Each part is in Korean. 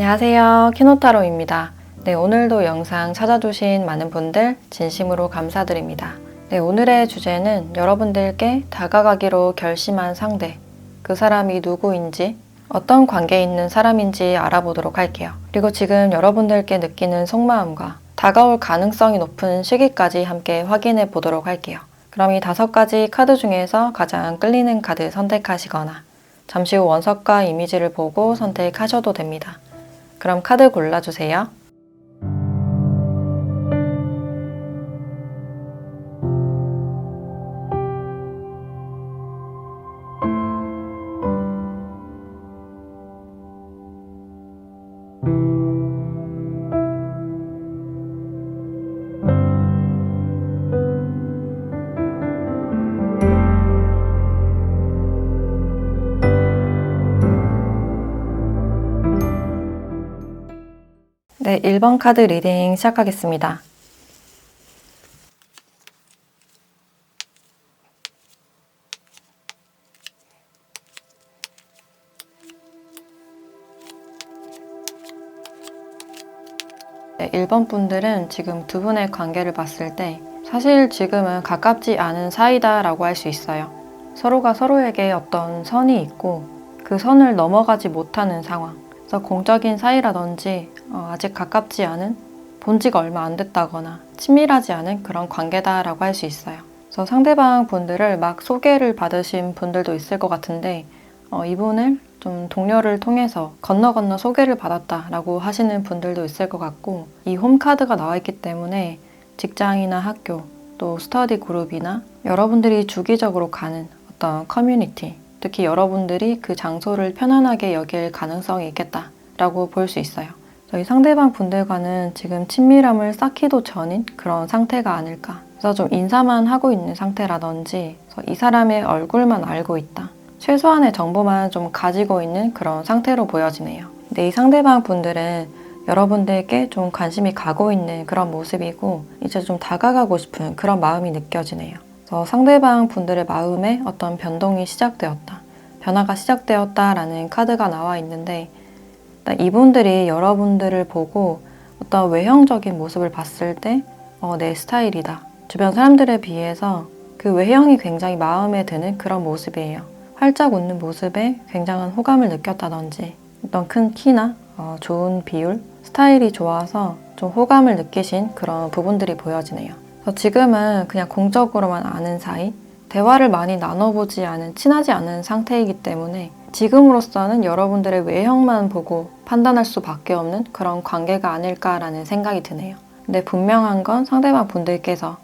안녕하세요. 키노타로입니다. 네, 오늘도 영상 찾아주신 많은 분들 진심으로 감사드립니다. 네, 오늘의 주제는 여러분들께 다가가기로 결심한 상대, 그 사람이 누구인지, 어떤 관계에 있는 사람인지 알아보도록 할게요. 그리고 지금 여러분들께 느끼는 속마음과 다가올 가능성이 높은 시기까지 함께 확인해 보도록 할게요. 그럼 이 5가지 카드 중에서 가장 끌리는 카드 선택하시거나 잠시 후 원석과 이미지를 보고 선택하셔도 됩니다. 그럼 카드 골라주세요. 네, 1번 카드 리딩 시작하겠습니다. 네, 1번 분들은 지금 두 분의 관계를 봤을 때 사실 지금은 가깝지 않은 사이다라고 할 수 있어요. 서로가 서로에게 어떤 선이 있고 그 선을 넘어가지 못하는 상황. 그래서 공적인 사이라든지 아직 가깝지 않은, 본 지가 얼마 안 됐다거나 친밀하지 않은 그런 관계다라고 할 수 있어요. 그래서 상대방 분들을 막 소개를 받으신 분들도 있을 것 같은데 이분을 좀 동료를 통해서 건너 소개를 받았다라고 하시는 분들도 있을 것 같고, 이 홈카드가 나와 있기 때문에 직장이나 학교, 또 스터디 그룹이나 여러분들이 주기적으로 가는 어떤 커뮤니티, 특히 여러분들이 그 장소를 편안하게 여길 가능성이 있겠다라고 볼 수 있어요. 저희 상대방 분들과는 지금 친밀함을 쌓기도 전인 그런 상태가 아닐까. 그래서 좀 인사만 하고 있는 상태라든지 이 사람의 얼굴만 알고 있다. 최소한의 정보만 좀 가지고 있는 그런 상태로 보여지네요. 근데 이 상대방 분들은 여러분들께 좀 관심이 가고 있는 그런 모습이고 이제 좀 다가가고 싶은 그런 마음이 느껴지네요. 그래서 상대방 분들의 마음에 어떤 변동이 시작되었다, 변화가 시작되었다라는 카드가 나와 있는데, 일단 이분들이 여러분들을 보고 어떤 외형적인 모습을 봤을 때 내 스타일이다. 주변 사람들에 비해서 그 외형이 굉장히 마음에 드는 그런 모습이에요. 활짝 웃는 모습에 굉장한 호감을 느꼈다든지 어떤 큰 키나 좋은 비율, 스타일이 좋아서 좀 호감을 느끼신 그런 부분들이 보여지네요. 그래서 지금은 그냥 공적으로만 아는 사이, 대화를 많이 나눠보지 않은, 친하지 않은 상태이기 때문에 지금으로서는 여러분들의 외형만 보고 판단할 수밖에 없는 그런 관계가 아닐까라는 생각이 드네요. 근데 분명한 건 상대방 분들께서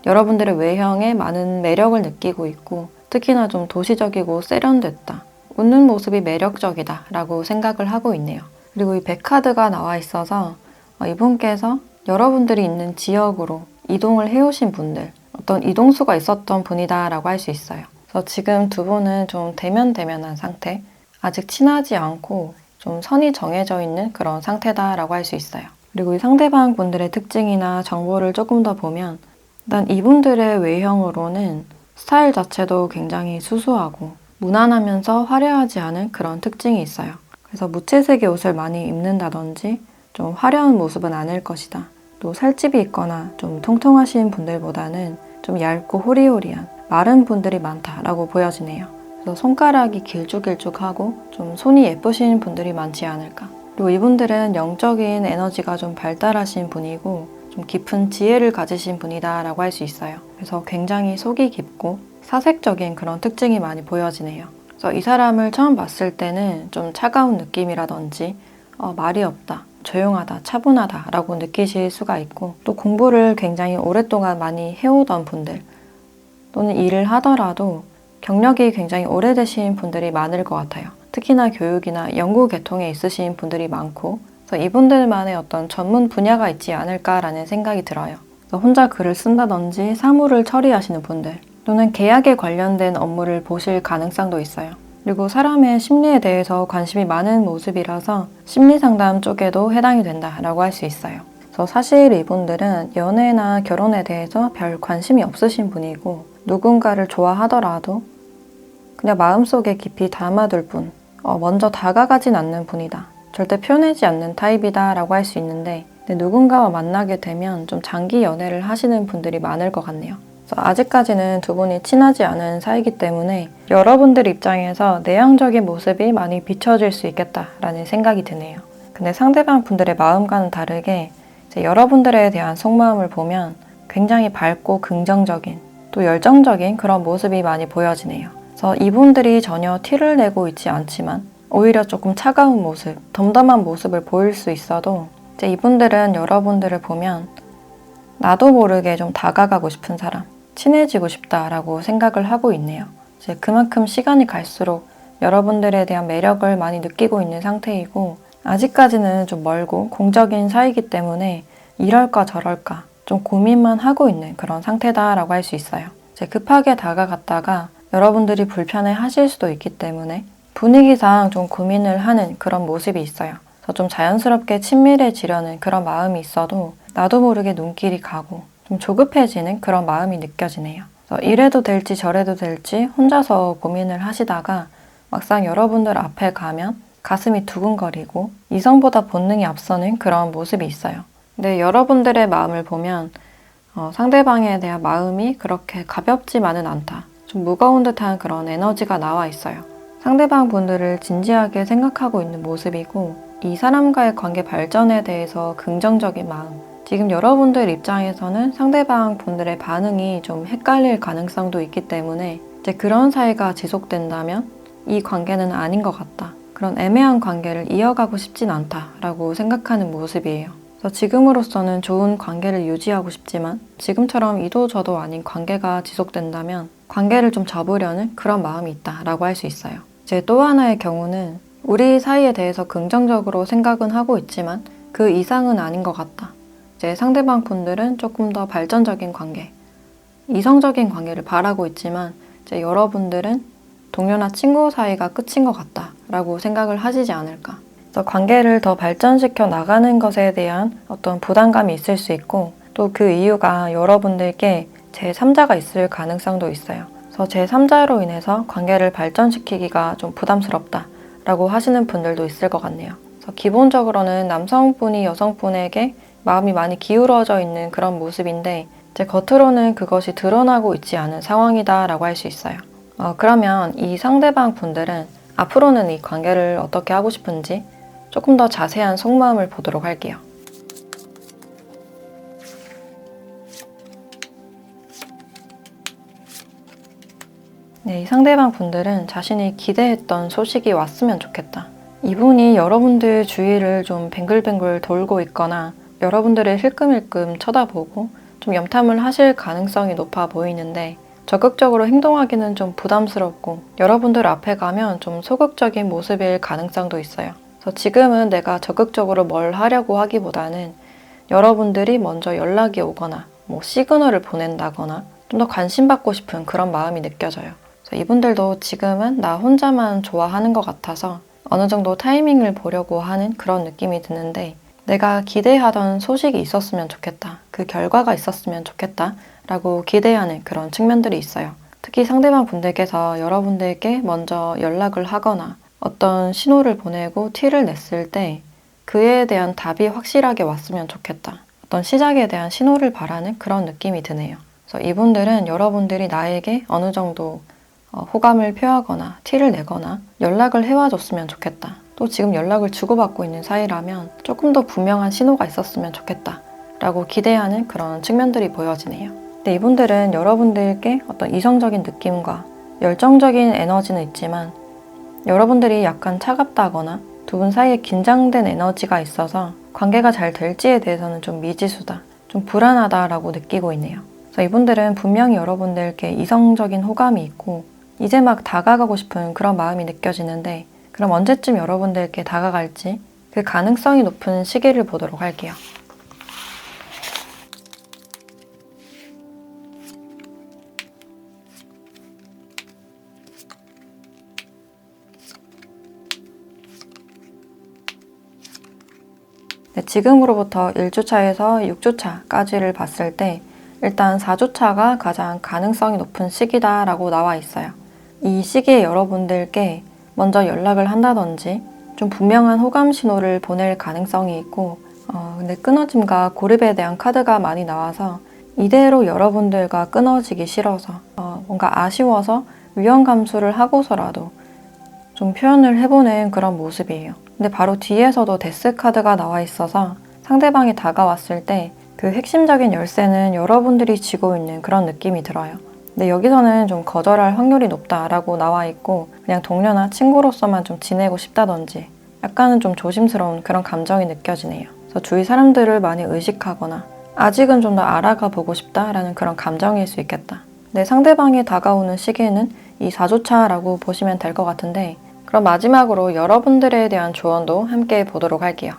여러분들의 외형에 많은 매력을 느끼고 있고, 특히나 좀 도시적이고 세련됐다, 웃는 모습이 매력적이다 라고 생각을 하고 있네요. 그리고 이 100카드가 나와 있어서 이분께서 여러분들이 있는 지역으로 이동을 해오신 분들, 어떤 이동수가 있었던 분이다 라고 할 수 있어요. 그래서 지금 두 분은 좀 대면한 상태, 아직 친하지 않고 좀 선이 정해져 있는 그런 상태다 라고 할 수 있어요. 그리고 이 상대방 분들의 특징이나 정보를 조금 더 보면, 일단 이분들의 외형으로는 스타일 자체도 굉장히 수수하고 무난하면서 화려하지 않은 그런 특징이 있어요. 그래서 무채색의 옷을 많이 입는다든지 좀 화려한 모습은 아닐 것이다. 또 살집이 있거나 좀 통통하신 분들보다는 좀 얇고 호리호리한 마른 분들이 많다라고 보여지네요. 그래서 손가락이 길쭉길쭉하고 좀 손이 예쁘신 분들이 많지 않을까. 그리고 이분들은 영적인 에너지가 좀 발달하신 분이고 좀 깊은 지혜를 가지신 분이다 라고 할 수 있어요. 그래서 굉장히 속이 깊고 사색적인 그런 특징이 많이 보여지네요. 그래서 이 사람을 처음 봤을 때는 좀 차가운 느낌이라든지 말이 없다, 조용하다, 차분하다 라고 느끼실 수가 있고, 또 공부를 굉장히 오랫동안 많이 해오던 분들, 또는 일을 하더라도 경력이 굉장히 오래되신 분들이 많을 것 같아요. 특히나 교육이나 연구 계통에 있으신 분들이 많고, 그래서 이분들만의 어떤 전문 분야가 있지 않을까라는 생각이 들어요. 혼자 글을 쓴다든지 사무를 처리하시는 분들, 또는 계약에 관련된 업무를 보실 가능성도 있어요. 그리고 사람의 심리에 대해서 관심이 많은 모습이라서 심리상담 쪽에도 해당이 된다라고 할 수 있어요. 그래서 사실 이분들은 연애나 결혼에 대해서 별 관심이 없으신 분이고, 누군가를 좋아하더라도 그냥 마음속에 깊이 담아둘 뿐, 먼저 다가가진 않는 분이다. 절대 표내지 않는 타입이다 라고 할 수 있는데, 근데 누군가와 만나게 되면 좀 장기 연애를 하시는 분들이 많을 것 같네요. 그래서 아직까지는 두 분이 친하지 않은 사이이기 때문에 여러분들 입장에서 내향적인 모습이 많이 비춰질 수 있겠다라는 생각이 드네요. 근데 상대방 분들의 마음과는 다르게 이제 여러분들에 대한 속마음을 보면 굉장히 밝고 긍정적인, 또 열정적인 그런 모습이 많이 보여지네요. 그래서 이분들이 전혀 티를 내고 있지 않지만 오히려 조금 차가운 모습, 덤덤한 모습을 보일 수 있어도 이제 이분들은 여러분들을 보면 나도 모르게 좀 다가가고 싶은 사람, 친해지고 싶다라고 생각을 하고 있네요. 이제 그만큼 시간이 갈수록 여러분들에 대한 매력을 많이 느끼고 있는 상태이고, 아직까지는 좀 멀고 공적인 사이이기 때문에 이럴까 저럴까 좀 고민만 하고 있는 그런 상태다라고 할 수 있어요. 이제 급하게 다가갔다가 여러분들이 불편해 하실 수도 있기 때문에 분위기상 좀 고민을 하는 그런 모습이 있어요. 그래서 좀 자연스럽게 친밀해지려는 그런 마음이 있어도 나도 모르게 눈길이 가고 좀 조급해지는 그런 마음이 느껴지네요. 그래서 이래도 될지 저래도 될지 혼자서 고민을 하시다가 막상 여러분들 앞에 가면 가슴이 두근거리고 이성보다 본능이 앞서는 그런 모습이 있어요. 근데 여러분들의 마음을 보면 상대방에 대한 마음이 그렇게 가볍지만은 않다. 좀 무거운 듯한 그런 에너지가 나와 있어요. 상대방 분들을 진지하게 생각하고 있는 모습이고, 이 사람과의 관계 발전에 대해서 긍정적인 마음, 지금 여러분들 입장에서는 상대방 분들의 반응이 좀 헷갈릴 가능성도 있기 때문에 이제 그런 사이가 지속된다면 이 관계는 아닌 것 같다. 그런 애매한 관계를 이어가고 싶진 않다라고 생각하는 모습이에요. 그래서 지금으로서는 좋은 관계를 유지하고 싶지만 지금처럼 이도저도 아닌 관계가 지속된다면 관계를 좀 접으려는 그런 마음이 있다라고 할 수 있어요. 이제 또 하나의 경우는 우리 사이에 대해서 긍정적으로 생각은 하고 있지만 그 이상은 아닌 것 같다. 이제 상대방 분들은 조금 더 발전적인 관계, 이성적인 관계를 바라고 있지만 이제 여러분들은 동료나 친구 사이가 끝인 것 같다라고 생각을 하시지 않을까. 그래서 관계를 더 발전시켜 나가는 것에 대한 어떤 부담감이 있을 수 있고, 또 그 이유가 여러분들께 제3자가 있을 가능성도 있어요. 그래서 제3자로 인해서 관계를 발전시키기가 좀 부담스럽다라고 하시는 분들도 있을 것 같네요. 그래서 기본적으로는 남성분이 여성분에게 마음이 많이 기울어져 있는 그런 모습인데 이제 겉으로는 그것이 드러나고 있지 않은 상황이다라고 할 수 있어요. 그러면 이 상대방 분들은 앞으로는 이 관계를 어떻게 하고 싶은지 조금 더 자세한 속마음을 보도록 할게요. 네, 이 상대방 분들은 자신이 기대했던 소식이 왔으면 좋겠다. 이분이 여러분들 주위를 좀 뱅글뱅글 돌고 있거나 여러분들을 힐끔힐끔 쳐다보고 좀 염탐을 하실 가능성이 높아 보이는데, 적극적으로 행동하기는 좀 부담스럽고 여러분들 앞에 가면 좀 소극적인 모습일 가능성도 있어요. 그래서 지금은 내가 적극적으로 뭘 하려고 하기보다는 여러분들이 먼저 연락이 오거나 뭐 시그널을 보낸다거나 좀 더 관심받고 싶은 그런 마음이 느껴져요. 그래서 이분들도 지금은 나 혼자만 좋아하는 것 같아서 어느 정도 타이밍을 보려고 하는 그런 느낌이 드는데, 내가 기대하던 소식이 있었으면 좋겠다, 그 결과가 있었으면 좋겠다 라고 기대하는 그런 측면들이 있어요. 특히 상대방 분들께서 여러분들께 먼저 연락을 하거나 어떤 신호를 보내고 티를 냈을 때 그에 대한 답이 확실하게 왔으면 좋겠다, 어떤 시작에 대한 신호를 바라는 그런 느낌이 드네요. 그래서 이분들은 여러분들이 나에게 어느 정도 호감을 표하거나 티를 내거나 연락을 해와줬으면 좋겠다, 또 지금 연락을 주고받고 있는 사이라면 조금 더 분명한 신호가 있었으면 좋겠다 라고 기대하는 그런 측면들이 보여지네요. 근데 이분들은 여러분들께 어떤 이성적인 느낌과 열정적인 에너지는 있지만 여러분들이 약간 차갑다거나 두 분 사이에 긴장된 에너지가 있어서 관계가 잘 될지에 대해서는 좀 미지수다, 좀 불안하다라고 느끼고 있네요. 그래서 이분들은 분명히 여러분들께 이성적인 호감이 있고 이제 막 다가가고 싶은 그런 마음이 느껴지는데, 그럼 언제쯤 여러분들께 다가갈지 그 가능성이 높은 시기를 보도록 할게요. 네, 지금으로부터 1주차에서 6주차까지를 봤을 때 일단 4주차가 가장 가능성이 높은 시기다라고 나와 있어요. 이 시기에 여러분들께 먼저 연락을 한다든지 좀 분명한 호감 신호를 보낼 가능성이 있고 근데 끊어짐과 고립에 대한 카드가 많이 나와서 이대로 여러분들과 끊어지기 싫어서 뭔가 아쉬워서 위험 감수를 하고서라도 좀 표현을 해보는 그런 모습이에요. 근데 바로 뒤에서도 데스 카드가 나와 있어서 상대방이 다가왔을 때 그 핵심적인 열쇠는 여러분들이 쥐고 있는 그런 느낌이 들어요. 근데 여기서는 좀 거절할 확률이 높다라고 나와 있고 그냥 동료나 친구로서만 좀 지내고 싶다든지 약간은 좀 조심스러운 그런 감정이 느껴지네요. 그래서 주위 사람들을 많이 의식하거나 아직은 좀 더 알아가 보고 싶다라는 그런 감정일 수 있겠다. 내 상대방이 다가오는 시기에는 이 4주차라고 보시면 될 것 같은데 그럼 마지막으로 여러분들에 대한 조언도 함께 보도록 할게요.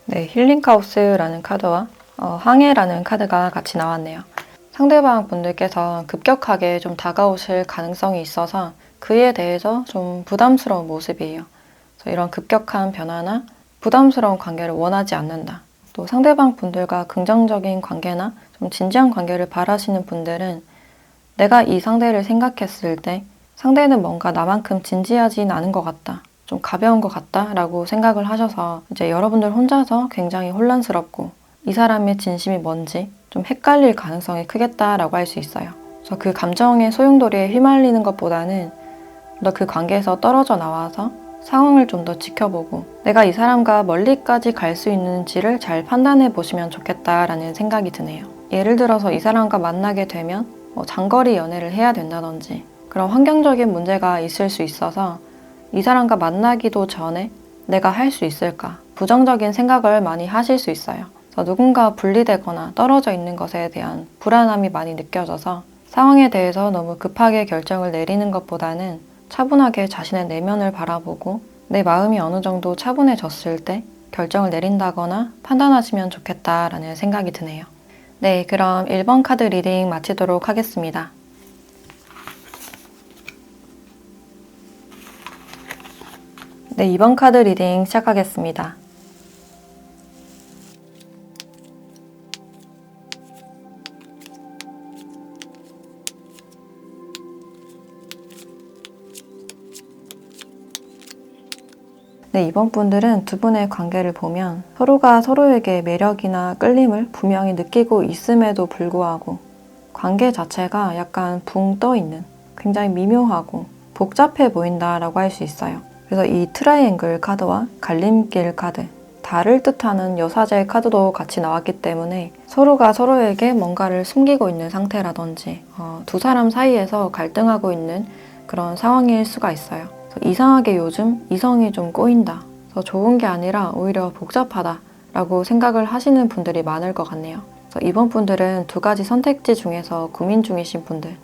네, 힐링카우스라는 카드와 항해라는 카드가 같이 나왔네요. 상대방 분들께서 급격하게 좀 다가오실 가능성이 있어서 그에 대해서 좀 부담스러운 모습이에요. 그래서 이런 급격한 변화나 부담스러운 관계를 원하지 않는다. 또 상대방 분들과 긍정적인 관계나 좀 진지한 관계를 바라시는 분들은 내가 이 상대를 생각했을 때 상대는 뭔가 나만큼 진지하진 않은 것 같다. 좀 가벼운 것 같다라고 생각을 하셔서 이제 여러분들 혼자서 굉장히 혼란스럽고 이 사람의 진심이 뭔지 좀 헷갈릴 가능성이 크겠다라고 할 수 있어요. 그래서 그 감정의 소용돌이에 휘말리는 것보다는 더 그 관계에서 떨어져 나와서 상황을 좀 더 지켜보고 내가 이 사람과 멀리까지 갈 수 있는지를 잘 판단해 보시면 좋겠다라는 생각이 드네요. 예를 들어서 이 사람과 만나게 되면 장거리 연애를 해야 된다든지 그런 환경적인 문제가 있을 수 있어서 이 사람과 만나기도 전에 내가 할 수 있을까? 부정적인 생각을 많이 하실 수 있어요. 그래서 누군가 분리되거나 떨어져 있는 것에 대한 불안함이 많이 느껴져서 상황에 대해서 너무 급하게 결정을 내리는 것보다는 차분하게 자신의 내면을 바라보고 내 마음이 어느 정도 차분해졌을 때 결정을 내린다거나 판단하시면 좋겠다라는 생각이 드네요. 네, 그럼 1번 카드 리딩 마치도록 하겠습니다. 네, 2번 카드 리딩 시작하겠습니다. 네, 이번 분들은 두 분의 관계를 보면 서로가 서로에게 매력이나 끌림을 분명히 느끼고 있음에도 불구하고 관계 자체가 약간 붕 떠 있는 굉장히 미묘하고 복잡해 보인다라고 할 수 있어요. 그래서 이 트라이앵글 카드와 갈림길 카드, 달을 뜻하는 여사제 카드도 같이 나왔기 때문에 서로가 서로에게 뭔가를 숨기고 있는 상태라든지 두 사람 사이에서 갈등하고 있는 그런 상황일 수가 있어요. 이상하게 요즘 이성이 좀 꼬인다. 그래서 좋은 게 아니라 오히려 복잡하다라고 생각을 하시는 분들이 많을 것 같네요. 그래서 이번 분들은 두 가지 선택지 중에서 고민 중이신 분들,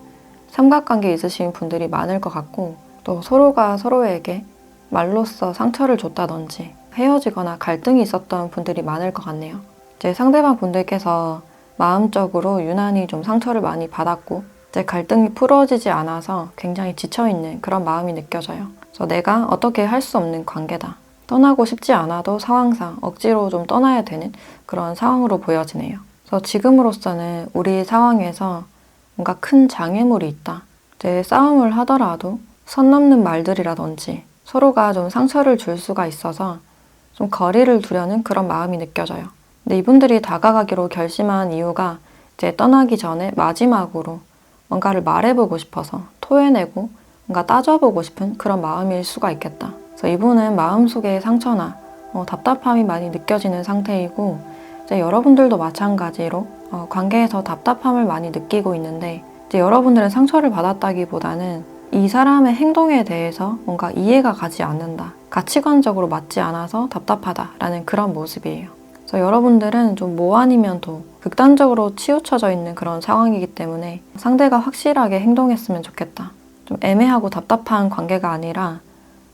삼각관계 있으신 분들이 많을 것 같고 또 서로가 서로에게 말로써 상처를 줬다든지 헤어지거나 갈등이 있었던 분들이 많을 것 같네요. 이제 상대방 분들께서 마음적으로 유난히 좀 상처를 많이 받았고 이제 갈등이 풀어지지 않아서 굉장히 지쳐있는 그런 마음이 느껴져요. 그래서 내가 어떻게 할 수 없는 관계다. 떠나고 싶지 않아도 상황상 억지로 좀 떠나야 되는 그런 상황으로 보여지네요. 그래서 지금으로서는 우리 상황에서 뭔가 큰 장애물이 있다. 이제 싸움을 하더라도 선 넘는 말들이라든지 서로가 좀 상처를 줄 수가 있어서 좀 거리를 두려는 그런 마음이 느껴져요. 근데 이분들이 다가가기로 결심한 이유가 이제 떠나기 전에 마지막으로 뭔가를 말해보고 싶어서 토해내고 뭔가 따져보고 싶은 그런 마음일 수가 있겠다. 그래서 이분은 마음속에 상처나 답답함이 많이 느껴지는 상태이고 이제 여러분들도 마찬가지로 관계에서 답답함을 많이 느끼고 있는데 이제 여러분들은 상처를 받았다기보다는 이 사람의 행동에 대해서 뭔가 이해가 가지 않는다. 가치관적으로 맞지 않아서 답답하다라는 그런 모습이에요. 그래서 여러분들은 좀 뭐 아니면 도 극단적으로 치우쳐져 있는 그런 상황이기 때문에 상대가 확실하게 행동했으면 좋겠다. 좀 애매하고 답답한 관계가 아니라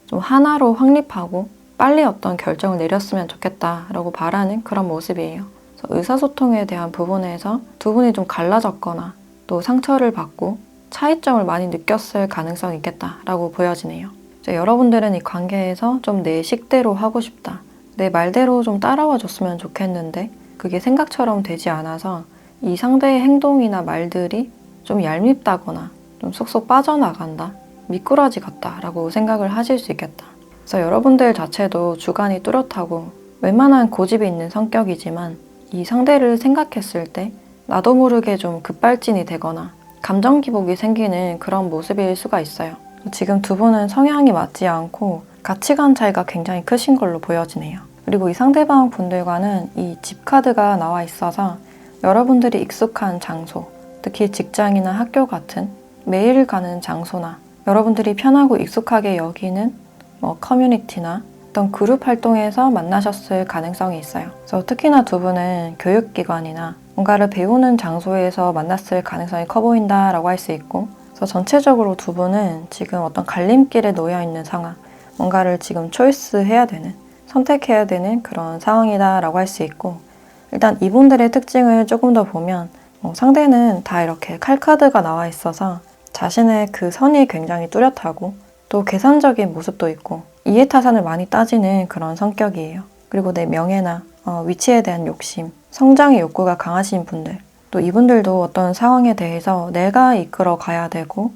좀 하나로 확립하고 빨리 어떤 결정을 내렸으면 좋겠다라고 바라는 그런 모습이에요. 그래서 의사소통에 대한 부분에서 두 분이 좀 갈라졌거나 또 상처를 받고 차이점을 많이 느꼈을 가능성이 있겠다라고 보여지네요. 여러분들은 이 관계에서 좀 내 식대로 하고 싶다. 내 말대로 좀 따라와 줬으면 좋겠는데 그게 생각처럼 되지 않아서 이 상대의 행동이나 말들이 좀 얄밉다거나 좀 쏙쏙 빠져나간다, 미꾸라지 같다라고 생각을 하실 수 있겠다. 그래서 여러분들 자체도 주관이 뚜렷하고 웬만한 고집이 있는 성격이지만 이 상대를 생각했을 때 나도 모르게 좀 급발진이 되거나 감정 기복이 생기는 그런 모습일 수가 있어요. 지금 두 분은 성향이 맞지 않고 가치관 차이가 굉장히 크신 걸로 보여지네요. 그리고 이 상대방 분들과는 이 집 카드가 나와 있어서 여러분들이 익숙한 장소, 특히 직장이나 학교 같은 매일 가는 장소나 여러분들이 편하고 익숙하게 여기는 커뮤니티나 어떤 그룹 활동에서 만나셨을 가능성이 있어요. 그래서 특히나 두 분은 교육기관이나 뭔가를 배우는 장소에서 만났을 가능성이 커 보인다라고 할 수 있고, 그래서 전체적으로 두 분은 지금 어떤 갈림길에 놓여 있는 상황, 뭔가를 지금 초이스해야 되는, 선택해야 되는 그런 상황이다라고 할 수 있고, 일단 이분들의 특징을 조금 더 보면 상대는 다 이렇게 칼카드가 나와 있어서 자신의 그 선이 굉장히 뚜렷하고 또 계산적인 모습도 있고 이해타산을 많이 따지는 그런 성격이에요. 그리고 내 명예나 위치에 대한 욕심, 성장의 욕구가 강하신 분들, 또 이분들도 어떤 상황에 대해서 내가 이끌어 가야 되고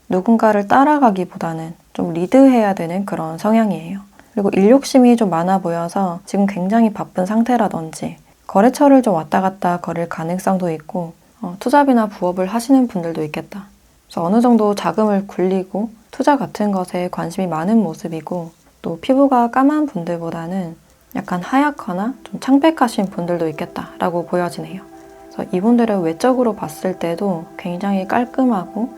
누군가를 따라가기보다는 좀 리드해야 되는 그런 성향이에요. 그리고 일욕심이 좀 많아 보여서 지금 굉장히 바쁜 상태라든지 거래처를 좀 왔다 갔다 거릴 가능성도 있고 투잡이나 부업을 하시는 분들도 있겠다. 그래서 어느 정도 자금을 굴리고 투자 같은 것에 관심이 많은 모습이고, 또 피부가 까만 분들보다는 약간 하얗거나 좀 창백하신 분들도 있겠다라고 보여지네요. 그래서 이분들은 외적으로 봤을 때도 굉장히 깔끔하고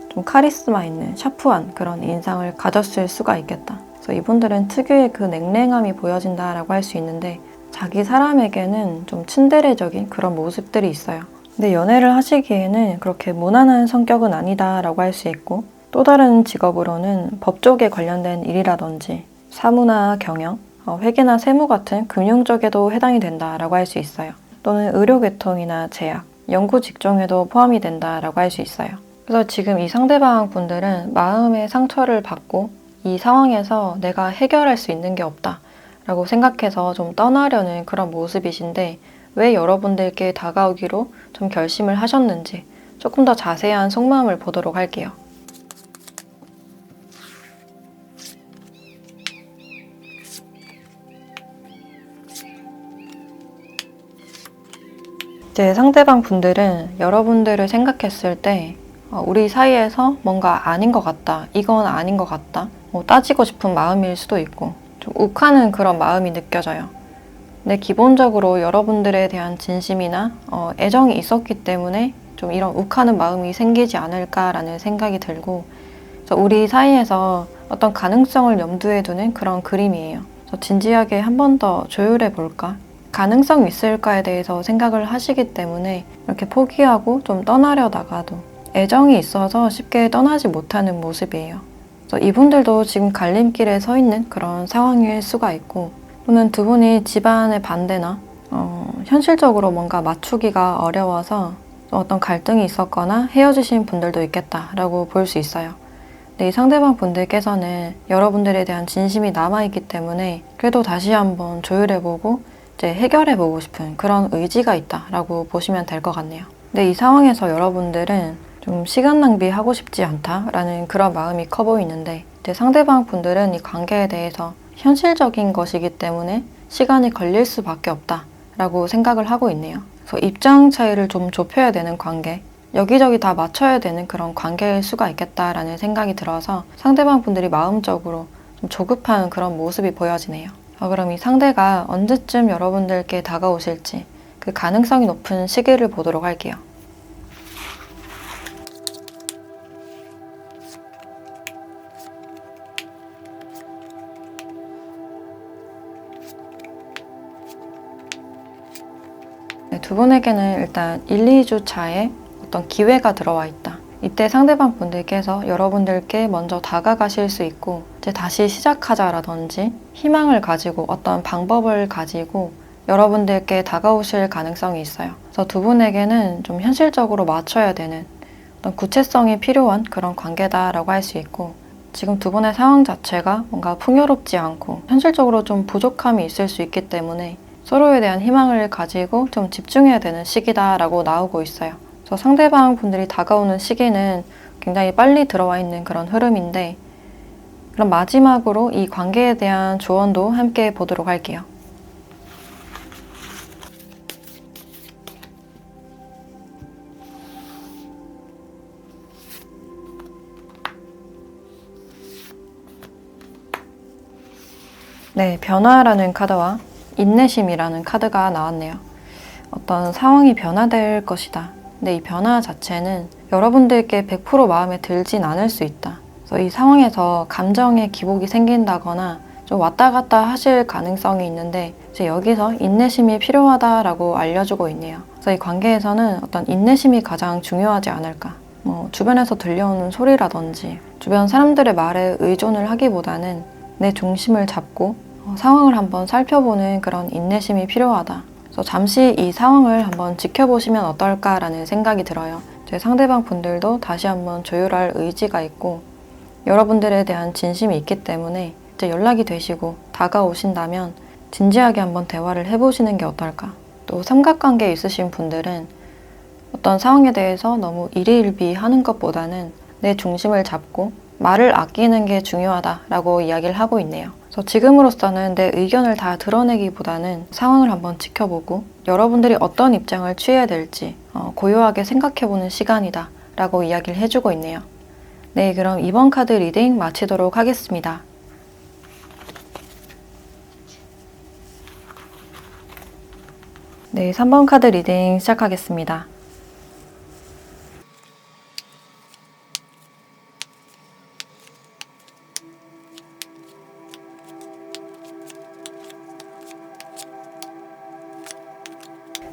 좀 카리스마 있는 샤프한 그런 인상을 가졌을 수가 있겠다. 그래서 이분들은 특유의 그 냉랭함이 보여진다라고 할 수 있는데 자기 사람에게는 좀 츤데레적인 그런 모습들이 있어요. 근데 연애를 하시기에는 그렇게 무난한 성격은 아니다라고 할 수 있고, 또 다른 직업으로는 법 쪽에 관련된 일이라든지 사무나 경영, 회계나 세무 같은 금융 쪽에도 해당이 된다라고 할 수 있어요. 또는 의료계통이나 제약, 연구 직종에도 포함이 된다라고 할 수 있어요. 그래서 지금 이 상대방 분들은 마음의 상처를 받고 이 상황에서 내가 해결할 수 있는 게 없다 라고 생각해서 좀 떠나려는 그런 모습이신데, 왜 여러분들께 다가오기로 좀 결심을 하셨는지 조금 더 자세한 속마음을 보도록 할게요. 이제 상대방 분들은 여러분들을 생각했을 때 우리 사이에서 뭔가 아닌 것 같다, 이건 아닌 것 같다, 따지고 싶은 마음일 수도 있고 좀 욱하는 그런 마음이 느껴져요. 근데 기본적으로 여러분들에 대한 진심이나 애정이 있었기 때문에 좀 이런 욱하는 마음이 생기지 않을까라는 생각이 들고, 그래서 우리 사이에서 어떤 가능성을 염두에 두는 그런 그림이에요. 그래서 진지하게 한 번 더 조율해 볼까? 가능성 있을까에 대해서 생각을 하시기 때문에 이렇게 포기하고 좀 떠나려다가도 애정이 있어서 쉽게 떠나지 못하는 모습이에요. 그래서 이분들도 지금 갈림길에 서 있는 그런 상황일 수가 있고, 또는 두 분이 집안의 반대나 현실적으로 뭔가 맞추기가 어려워서 어떤 갈등이 있었거나 헤어지신 분들도 있겠다라고 볼 수 있어요. 근데 이 상대방 분들께서는 여러분들에 대한 진심이 남아있기 때문에 그래도 다시 한번 조율해보고 이제 해결해보고 싶은 그런 의지가 있다라고 보시면 될 것 같네요. 근데 이 상황에서 여러분들은 좀 시간 낭비하고 싶지 않다라는 그런 마음이 커 보이는데, 이제 상대방 분들은 이 관계에 대해서 현실적인 것이기 때문에 시간이 걸릴 수밖에 없다라고 생각을 하고 있네요. 그래서 입장 차이를 좀 좁혀야 되는 관계, 여기저기 다 맞춰야 되는 그런 관계일 수가 있겠다라는 생각이 들어서 상대방 분들이 마음적으로 좀 조급한 그런 모습이 보여지네요. 그럼 이 상대가 언제쯤 여러분들께 다가오실지 그 가능성이 높은 시기를 보도록 할게요. 두 분에게는 일단 1, 2주 차에 어떤 기회가 들어와 있다. 이때 상대방 분들께서 여러분들께 먼저 다가가실 수 있고, 이제 다시 시작하자라든지 희망을 가지고 어떤 방법을 가지고 여러분들께 다가오실 가능성이 있어요. 그래서 두 분에게는 좀 현실적으로 맞춰야 되는 어떤 구체성이 필요한 그런 관계다라고 할 수 있고, 지금 두 분의 상황 자체가 뭔가 풍요롭지 않고 현실적으로 좀 부족함이 있을 수 있기 때문에 서로에 대한 희망을 가지고 좀 집중해야 되는 시기다라고 나오고 있어요. 그래서 상대방 분들이 다가오는 시기는 굉장히 빨리 들어와 있는 그런 흐름인데, 그럼 마지막으로 이 관계에 대한 조언도 함께 보도록 할게요. 네, 변화라는 카드와 인내심이라는 카드가 나왔네요. 어떤 상황이 변화될 것이다. 근데 이 변화 자체는 여러분들께 100% 마음에 들진 않을 수 있다. 그래서 이 상황에서 감정의 기복이 생긴다거나 좀 왔다 갔다 하실 가능성이 있는데, 이제 여기서 인내심이 필요하다라고 알려주고 있네요. 그래서 이 관계에서는 어떤 인내심이 가장 중요하지 않을까. 주변에서 들려오는 소리라든지 주변 사람들의 말에 의존을 하기보다는 내 중심을 잡고 상황을 한번 살펴보는 그런 인내심이 필요하다. 그래서 잠시 이 상황을 한번 지켜보시면 어떨까라는 생각이 들어요. 제 상대방 분들도 다시 한번 조율할 의지가 있고 여러분들에 대한 진심이 있기 때문에 이제 연락이 되시고 다가오신다면 진지하게 한번 대화를 해보시는 게 어떨까. 또 삼각관계에 있으신 분들은 어떤 상황에 대해서 너무 일희일비하는 것보다는 내 중심을 잡고 말을 아끼는 게 중요하다라고 이야기를 하고 있네요. 그래서 지금으로서는 내 의견을 다 드러내기보다는 상황을 한번 지켜보고 여러분들이 어떤 입장을 취해야 될지 고요하게 생각해보는 시간이다 라고 이야기를 해주고 있네요. 네, 그럼 이번 카드 리딩 마치도록 하겠습니다. 네, 3번 카드 리딩 시작하겠습니다.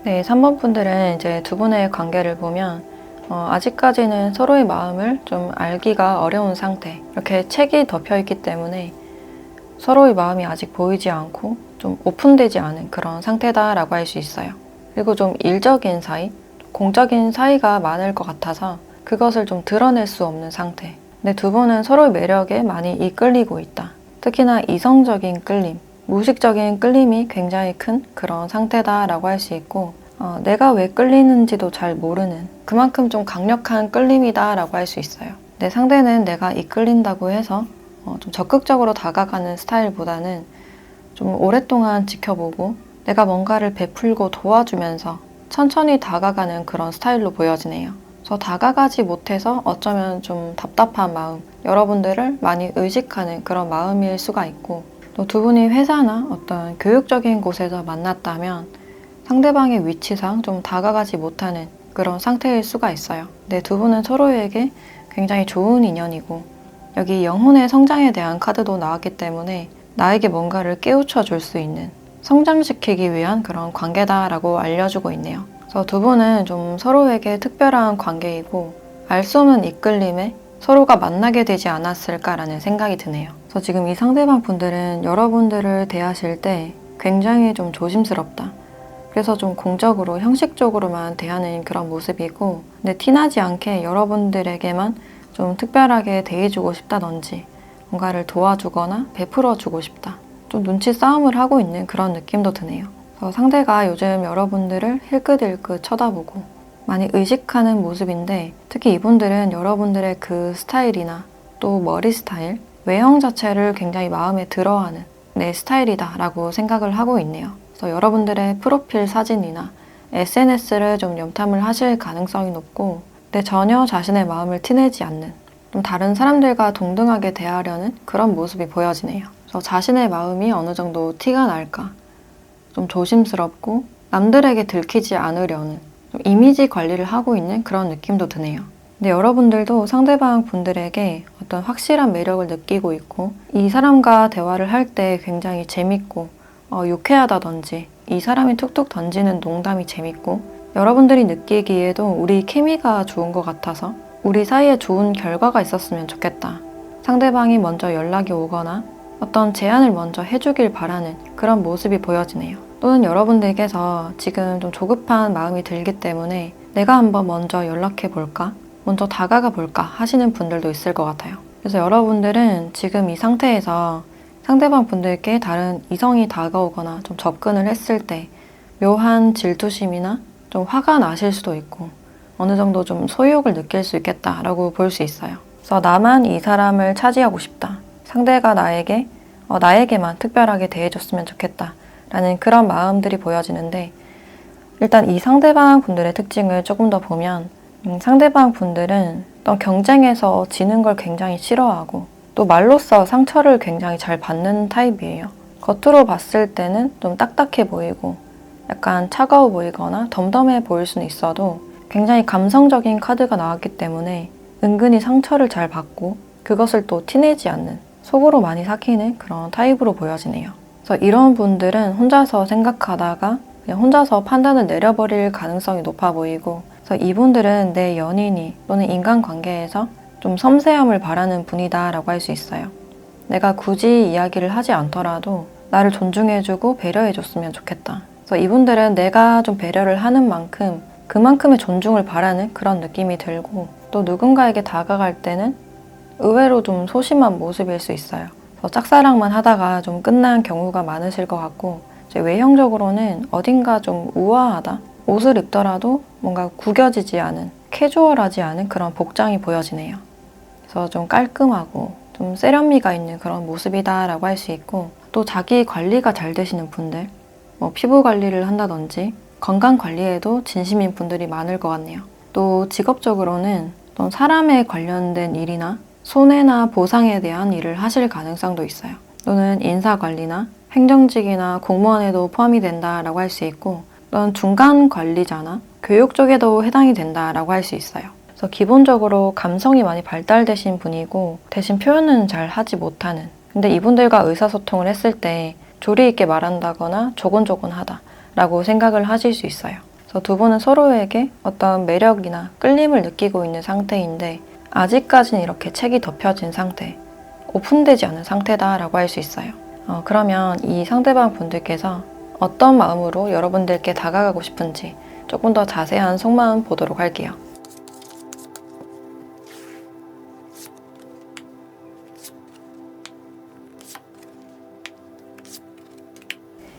네, 3번 분들은 이제 두 분의 관계를 보면 아직까지는 서로의 마음을 좀 알기가 어려운 상태, 이렇게 책이 덮여 있기 때문에 서로의 마음이 아직 보이지 않고 좀 오픈되지 않은 그런 상태다라고 할 수 있어요. 그리고 좀 일적인 사이, 공적인 사이가 많을 것 같아서 그것을 좀 드러낼 수 없는 상태. 근데 두 분은 서로의 매력에 많이 이끌리고 있다. 특히나 이성적인 끌림, 무의식적인 끌림이 굉장히 큰 그런 상태다라고 할 수 있고, 내가 왜 끌리는지도 잘 모르는, 그만큼 좀 강력한 끌림이다라고 할 수 있어요. 내 상대는 내가 이끌린다고 해서 좀 적극적으로 다가가는 스타일보다는 좀 오랫동안 지켜보고 내가 뭔가를 베풀고 도와주면서 천천히 다가가는 그런 스타일로 보여지네요. 그래서 다가가지 못해서 어쩌면 좀 답답한 마음, 여러분들을 많이 의식하는 그런 마음일 수가 있고, 또 두 분이 회사나 어떤 교육적인 곳에서 만났다면 상대방의 위치상 좀 다가가지 못하는 그런 상태일 수가 있어요. 근데 두 분은 서로에게 굉장히 좋은 인연이고, 여기 영혼의 성장에 대한 카드도 나왔기 때문에 나에게 뭔가를 깨우쳐 줄 수 있는, 성장시키기 위한 그런 관계다라고 알려주고 있네요. 그래서 두 분은 좀 서로에게 특별한 관계이고 알 수 없는 이끌림에 서로가 만나게 되지 않았을까라는 생각이 드네요. 그래서 지금 이 상대방 분들은 여러분들을 대하실 때 굉장히 좀 조심스럽다. 그래서 좀 공적으로, 형식적으로만 대하는 그런 모습이고, 근데 티나지 않게 여러분들에게만 좀 특별하게 대해주고 싶다든지 뭔가를 도와주거나 베풀어주고 싶다. 좀 눈치 싸움을 하고 있는 그런 느낌도 드네요. 그래서 상대가 요즘 여러분들을 힐끗힐끗 쳐다보고 많이 의식하는 모습인데, 특히 이분들은 여러분들의 그 스타일이나 또 머리 스타일, 외형 자체를 굉장히 마음에 들어하는 내 스타일이다 라고 생각을 하고 있네요. 그래서 여러분들의 프로필 사진이나 SNS를 좀 염탐을 하실 가능성이 높고, 근데 전혀 자신의 마음을 티내지 않는, 좀 다른 사람들과 동등하게 대하려는 그런 모습이 보여지네요. 그래서 자신의 마음이 어느 정도 티가 날까, 좀 조심스럽고 남들에게 들키지 않으려는 좀 이미지 관리를 하고 있는 그런 느낌도 드네요. 근데 여러분들도 상대방 분들에게 어떤 확실한 매력을 느끼고 있고, 이 사람과 대화를 할 때 굉장히 재밌고 유쾌하다든지 이 사람이 툭툭 던지는 농담이 재밌고, 여러분들이 느끼기에도 우리 케미가 좋은 것 같아서 우리 사이에 좋은 결과가 있었으면 좋겠다. 상대방이 먼저 연락이 오거나 어떤 제안을 먼저 해주길 바라는 그런 모습이 보여지네요. 또는 여러분들께서 지금 좀 조급한 마음이 들기 때문에 내가 한번 먼저 연락해 볼까? 먼저 다가가 볼까? 하시는 분들도 있을 것 같아요. 그래서 여러분들은 지금 이 상태에서 상대방 분들께 다른 이성이 다가오거나 좀 접근을 했을 때 묘한 질투심이나 좀 화가 나실 수도 있고 어느 정도 좀 소유욕을 느낄 수 있겠다라고 볼 수 있어요. 그래서 나만 이 사람을 차지하고 싶다. 상대가 나에게만 특별하게 대해줬으면 좋겠다. 라는 그런 마음들이 보여지는데 일단 이 상대방 분들의 특징을 조금 더 보면 상대방 분들은 어떤 경쟁에서 지는 걸 굉장히 싫어하고 또 말로써 상처를 굉장히 잘 받는 타입이에요. 겉으로 봤을 때는 좀 딱딱해 보이고 약간 차가워 보이거나 덤덤해 보일 수는 있어도 굉장히 감성적인 카드가 나왔기 때문에 은근히 상처를 잘 받고 그것을 또 티내지 않는 속으로 많이 삭히는 그런 타입으로 보여지네요. 그래서 이런 분들은 혼자서 생각하다가 그냥 혼자서 판단을 내려버릴 가능성이 높아 보이고 그래서 이분들은 내 연인이 또는 인간관계에서 좀 섬세함을 바라는 분이다 라고 할 수 있어요. 내가 굳이 이야기를 하지 않더라도 나를 존중해주고 배려해줬으면 좋겠다. 그래서 이분들은 내가 좀 배려를 하는 만큼 그만큼의 존중을 바라는 그런 느낌이 들고 또 누군가에게 다가갈 때는 의외로 좀 소심한 모습일 수 있어요. 그래서 짝사랑만 하다가 좀 끝난 경우가 많으실 것 같고 이제 외형적으로는 어딘가 좀 우아하다. 옷을 입더라도 뭔가 구겨지지 않은 캐주얼하지 않은 그런 복장이 보여지네요. 그래서 좀 깔끔하고 좀 세련미가 있는 그런 모습이다 라고 할 수 있고 또 자기 관리가 잘 되시는 분들 뭐 피부 관리를 한다든지 건강 관리에도 진심인 분들이 많을 것 같네요. 또 직업적으로는 또 사람에 관련된 일이나 손해나 보상에 대한 일을 하실 가능성도 있어요. 또는 인사관리나 행정직이나 공무원에도 포함이 된다라고 할 수 있고 또는 중간 관리자나 교육 쪽에도 해당이 된다라고 할 수 있어요. 그래서 기본적으로 감성이 많이 발달되신 분이고 대신 표현은 잘 하지 못하는 근데 이분들과 의사소통을 했을 때 조리 있게 말한다거나 조곤조곤하다 라고 생각을 하실 수 있어요. 그래서 두 분은 서로에게 어떤 매력이나 끌림을 느끼고 있는 상태인데 아직까지는 이렇게 책이 덮여진 상태, 오픈되지 않은 상태다라고 할 수 있어요. 그러면 이 상대방 분들께서 어떤 마음으로 여러분들께 다가가고 싶은지 조금 더 자세한 속마음 보도록 할게요.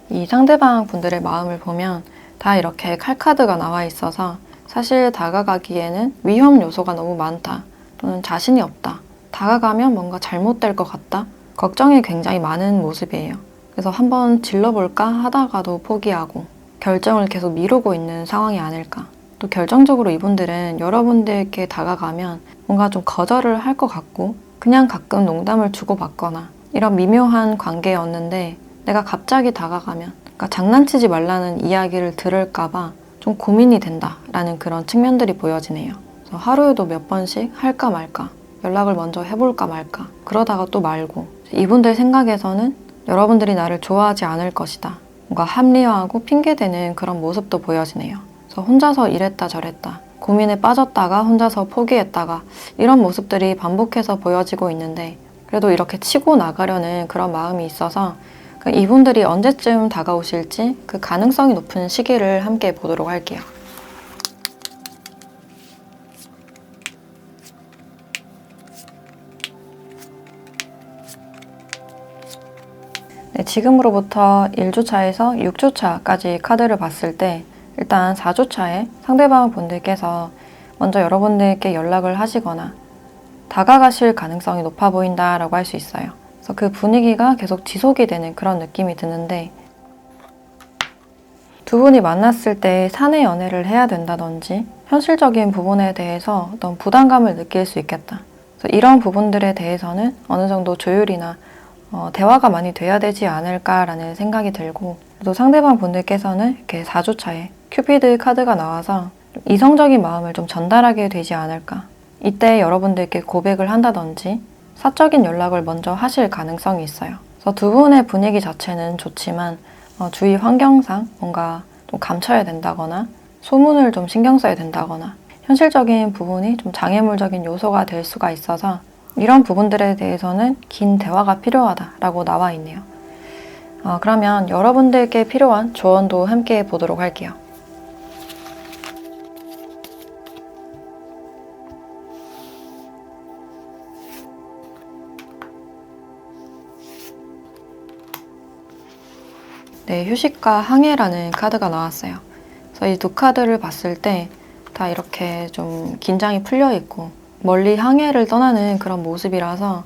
이 상대방 분들의 마음을 보면 다 이렇게 칼카드가 나와 있어서 사실 다가가기에는 위험 요소가 너무 많다 또는 자신이 없다 다가가면 뭔가 잘못될 것 같다 걱정이 굉장히 많은 모습이에요. 그래서 한번 질러볼까 하다가도 포기하고 결정을 계속 미루고 있는 상황이 아닐까. 또 결정적으로 이분들은 여러분들께 다가가면 뭔가 좀 거절을 할 것 같고 그냥 가끔 농담을 주고받거나 이런 미묘한 관계였는데 내가 갑자기 다가가면 그러니까 장난치지 말라는 이야기를 들을까봐 좀 고민이 된다라는 그런 측면들이 보여지네요. 그래서 하루에도 몇 번씩 할까 말까 연락을 먼저 해볼까 말까 그러다가 또 말고 이분들 생각에서는 여러분들이 나를 좋아하지 않을 것이다. 뭔가 합리화하고 핑계대는 그런 모습도 보여지네요. 그래서 혼자서 이랬다 저랬다 고민에 빠졌다가 혼자서 포기했다가 이런 모습들이 반복해서 보여지고 있는데 그래도 이렇게 치고 나가려는 그런 마음이 있어서 이분들이 언제쯤 다가오실지 그 가능성이 높은 시기를 함께 보도록 할게요. 네, 지금으로부터 1주차에서 6주차까지 카드를 봤을 때 일단 4주차에 상대방 분들께서 먼저 여러분들께 연락을 하시거나 다가가실 가능성이 높아 보인다라고 할 수 있어요. 그래서 그 분위기가 계속 지속이 되는 그런 느낌이 드는데 두 분이 만났을 때 사내 연애를 해야 된다든지 현실적인 부분에 대해서 어떤 부담감을 느낄 수 있겠다. 그래서 이런 부분들에 대해서는 어느 정도 조율이나 대화가 많이 돼야 되지 않을까라는 생각이 들고 또 상대방 분들께서는 이렇게 4주차에 큐피드 카드가 나와서 이성적인 마음을 좀 전달하게 되지 않을까. 이때 여러분들께 고백을 한다든지 사적인 연락을 먼저 하실 가능성이 있어요. 그래서 두 분의 분위기 자체는 좋지만 주위 환경상 뭔가 좀 감춰야 된다거나 소문을 좀 신경 써야 된다거나 현실적인 부분이 좀 장애물적인 요소가 될 수가 있어서 이런 부분들에 대해서는 긴 대화가 필요하다라고 나와 있네요. 그러면 여러분들께 필요한 조언도 함께 보도록 할게요. 네, 휴식과 항해라는 카드가 나왔어요. 그래서 이 두 카드를 봤을 때 다 이렇게 좀 긴장이 풀려 있고 멀리 항해를 떠나는 그런 모습이라서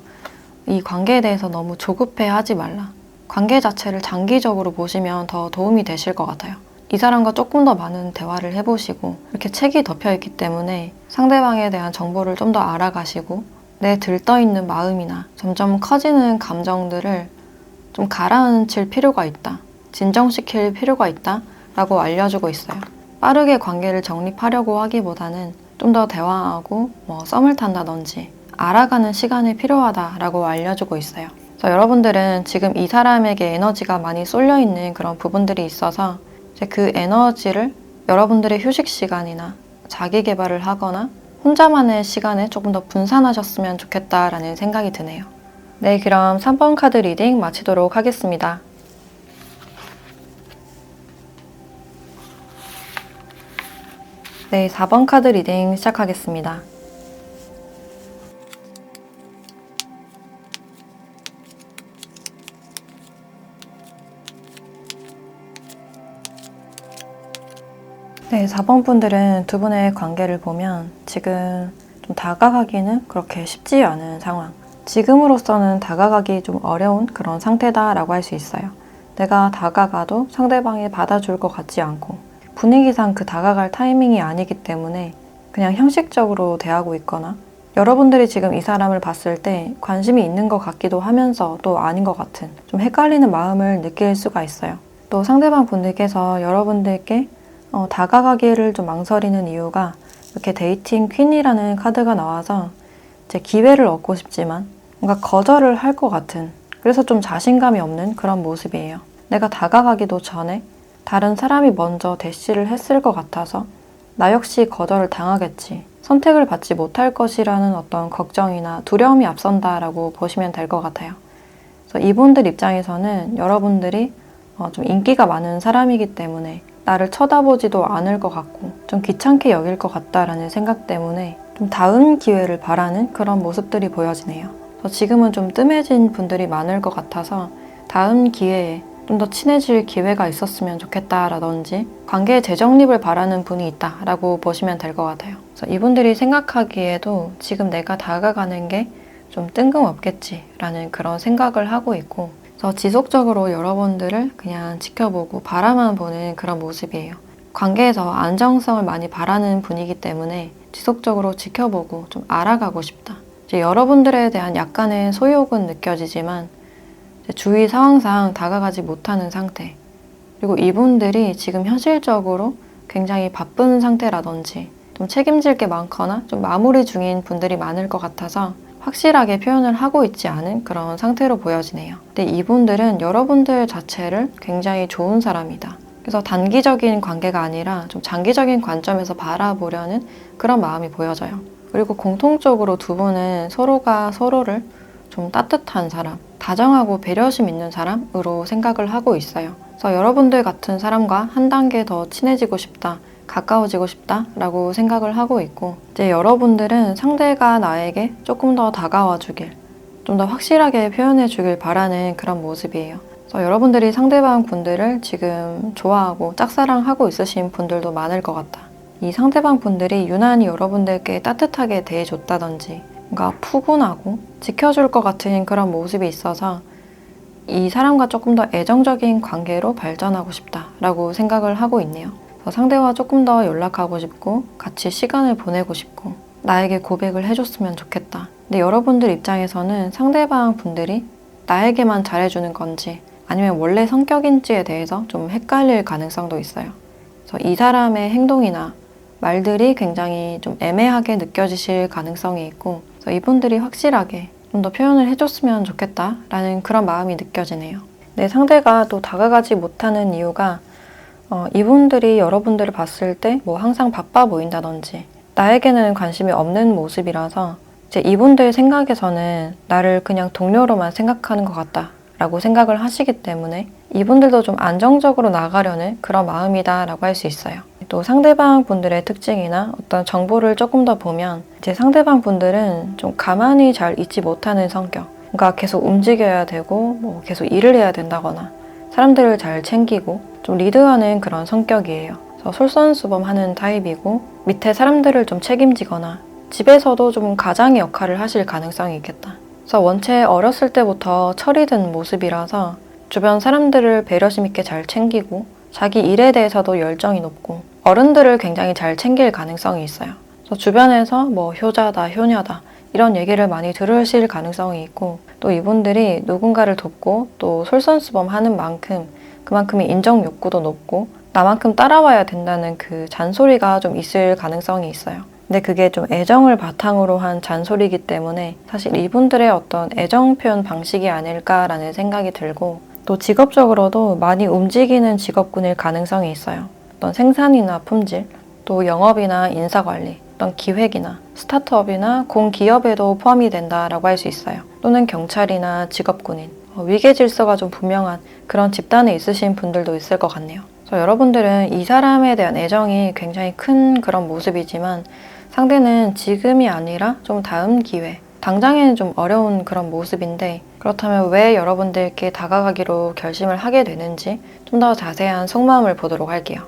이 관계에 대해서 너무 조급해 하지 말라. 관계 자체를 장기적으로 보시면 더 도움이 되실 것 같아요. 이 사람과 조금 더 많은 대화를 해보시고 이렇게 책이 덮여 있기 때문에 상대방에 대한 정보를 좀 더 알아가시고 내 들떠있는 마음이나 점점 커지는 감정들을 좀 가라앉힐 필요가 있다. 진정시킬 필요가 있다 라고 알려주고 있어요. 빠르게 관계를 정립하려고 하기보다는 좀 더 대화하고 썸을 탄다든지 알아가는 시간이 필요하다라고 알려주고 있어요. 그래서 여러분들은 지금 이 사람에게 에너지가 많이 쏠려 있는 그런 부분들이 있어서 이제 그 에너지를 여러분들의 휴식 시간이나 자기 개발을 하거나 혼자만의 시간에 조금 더 분산하셨으면 좋겠다라는 생각이 드네요. 네, 그럼 3번 카드 리딩 마치도록 하겠습니다. 네, 4번 카드 리딩 시작하겠습니다. 네, 4번 분들은 두 분의 관계를 보면 지금 좀 다가가기는 그렇게 쉽지 않은 상황. 지금으로서는 다가가기 좀 어려운 그런 상태다라고 할 수 있어요. 내가 다가가도 상대방이 받아줄 것 같지 않고 분위기상 그 다가갈 타이밍이 아니기 때문에 그냥 형식적으로 대하고 있거나 여러분들이 지금 이 사람을 봤을 때 관심이 있는 것 같기도 하면서 또 아닌 것 같은 좀 헷갈리는 마음을 느낄 수가 있어요. 또 상대방 분들께서 여러분들께 다가가기를 좀 망설이는 이유가 이렇게 데이팅 퀸이라는 카드가 나와서 이제 기회를 얻고 싶지만 뭔가 거절을 할 것 같은, 그래서 좀 자신감이 없는 그런 모습이에요. 내가 다가가기도 전에 다른 사람이 먼저 대시를 했을 것 같아서 나 역시 거절을 당하겠지, 선택을 받지 못할 것이라는 어떤 걱정이나 두려움이 앞선다라고 보시면 될 것 같아요. 그래서 이분들 입장에서는 여러분들이 좀 인기가 많은 사람이기 때문에 나를 쳐다보지도 않을 것 같고 좀 귀찮게 여길 것 같다라는 생각 때문에 좀 다음 기회를 바라는 그런 모습들이 보여지네요. 그래서 지금은 좀 뜸해진 분들이 많을 것 같아서 다음 기회에 좀 더 친해질 기회가 있었으면 좋겠다라든지 관계의 재정립을 바라는 분이 있다라고 보시면 될 것 같아요. 그래서 이분들이 생각하기에도 지금 내가 다가가는 게 좀 뜬금없겠지라는 그런 생각을 하고 있고, 그래서 지속적으로 여러분들을 그냥 지켜보고 바라만 보는 그런 모습이에요. 관계에서 안정성을 많이 바라는 분이기 때문에 지속적으로 지켜보고 좀 알아가고 싶다. 이제 여러분들에 대한 약간의 소욕은 느껴지지만 이제 주위 상황상 다가가지 못하는 상태. 그리고 이분들이 지금 현실적으로 굉장히 바쁜 상태라든지 좀 책임질 게 많거나 좀 마무리 중인 분들이 많을 것 같아서 확실하게 표현을 하고 있지 않은 그런 상태로 보여지네요. 근데 이분들은 여러분들 자체를 굉장히 좋은 사람이다. 그래서 단기적인 관계가 아니라 좀 장기적인 관점에서 바라보려는 그런 마음이 보여져요. 그리고 공통적으로 두 분은 서로가 서로를 좀 따뜻한 사람, 다정하고 배려심 있는 사람으로 생각을 하고 있어요. 그래서 여러분들 같은 사람과 한 단계 더 친해지고 싶다, 가까워지고 싶다라고 생각을 하고 있고, 이제 여러분들은 상대가 나에게 조금 더 다가와 주길, 좀 더 확실하게 표현해 주길 바라는 그런 모습이에요. 그래서 여러분들이 상대방 분들을 지금 좋아하고 짝사랑하고 있으신 분들도 많을 것 같다. 이 상대방 분들이 유난히 여러분들께 따뜻하게 대해줬다든지 뭔가 푸근하고 지켜줄 것 같은 그런 모습이 있어서 이 사람과 조금 더 애정적인 관계로 발전하고 싶다라고 생각을 하고 있네요. 상대와 조금 더 연락하고 싶고 같이 시간을 보내고 싶고 나에게 고백을 해줬으면 좋겠다. 근데 여러분들 입장에서는 상대방 분들이 나에게만 잘해주는 건지 아니면 원래 성격인지에 대해서 좀 헷갈릴 가능성도 있어요. 그래서 이 사람의 행동이나 말들이 굉장히 좀 애매하게 느껴지실 가능성이 있고, 그래서 이분들이 확실하게 좀 더 표현을 해줬으면 좋겠다라는 그런 마음이 느껴지네요. 내 상대가 또 다가가지 못하는 이유가 이분들이 여러분들을 봤을 때 뭐 항상 바빠 보인다든지 나에게는 관심이 없는 모습이라서 이제 이분들 생각에서는 나를 그냥 동료로만 생각하는 것 같다 라고 생각을 하시기 때문에 이분들도 좀 안정적으로 나가려는 그런 마음이다 라고 할 수 있어요. 또 상대방 분들의 특징이나 어떤 정보를 조금 더 보면 이제 상대방 분들은 좀 가만히 잘 있지 못하는 성격, 그러니까 계속 움직여야 되고 뭐 계속 일을 해야 된다거나 사람들을 잘 챙기고 좀 리드하는 그런 성격이에요. 그래서 솔선수범하는 타입이고 밑에 사람들을 좀 책임지거나 집에서도 좀 가장의 역할을 하실 가능성이 있겠다. 그래서 원체 어렸을 때부터 철이 든 모습이라서 주변 사람들을 배려심 있게 잘 챙기고 자기 일에 대해서도 열정이 높고 어른들을 굉장히 잘 챙길 가능성이 있어요. 그래서 주변에서 뭐 효자다, 효녀다 이런 얘기를 많이 들으실 가능성이 있고 또 이분들이 누군가를 돕고 또 솔선수범하는 만큼 그만큼의 인정 욕구도 높고 나만큼 따라와야 된다는 그 잔소리가 좀 있을 가능성이 있어요. 근데 그게 좀 애정을 바탕으로 한 잔소리이기 때문에 사실 이분들의 어떤 애정 표현 방식이 아닐까라는 생각이 들고 또 직업적으로도 많이 움직이는 직업군일 가능성이 있어요. 어떤 생산이나 품질, 또 영업이나 인사관리, 어떤 기획이나 스타트업이나 공기업에도 포함이 된다라고 할 수 있어요. 또는 경찰이나 직업군인, 위계 질서가 좀 분명한 그런 집단에 있으신 분들도 있을 것 같네요. 그래서 여러분들은 이 사람에 대한 애정이 굉장히 큰 그런 모습이지만 상대는 지금이 아니라 좀 다음 기회, 당장에는 좀 어려운 그런 모습인데 그렇다면 왜 여러분들께 다가가기로 결심을 하게 되는지 좀 더 자세한 속마음을 보도록 할게요.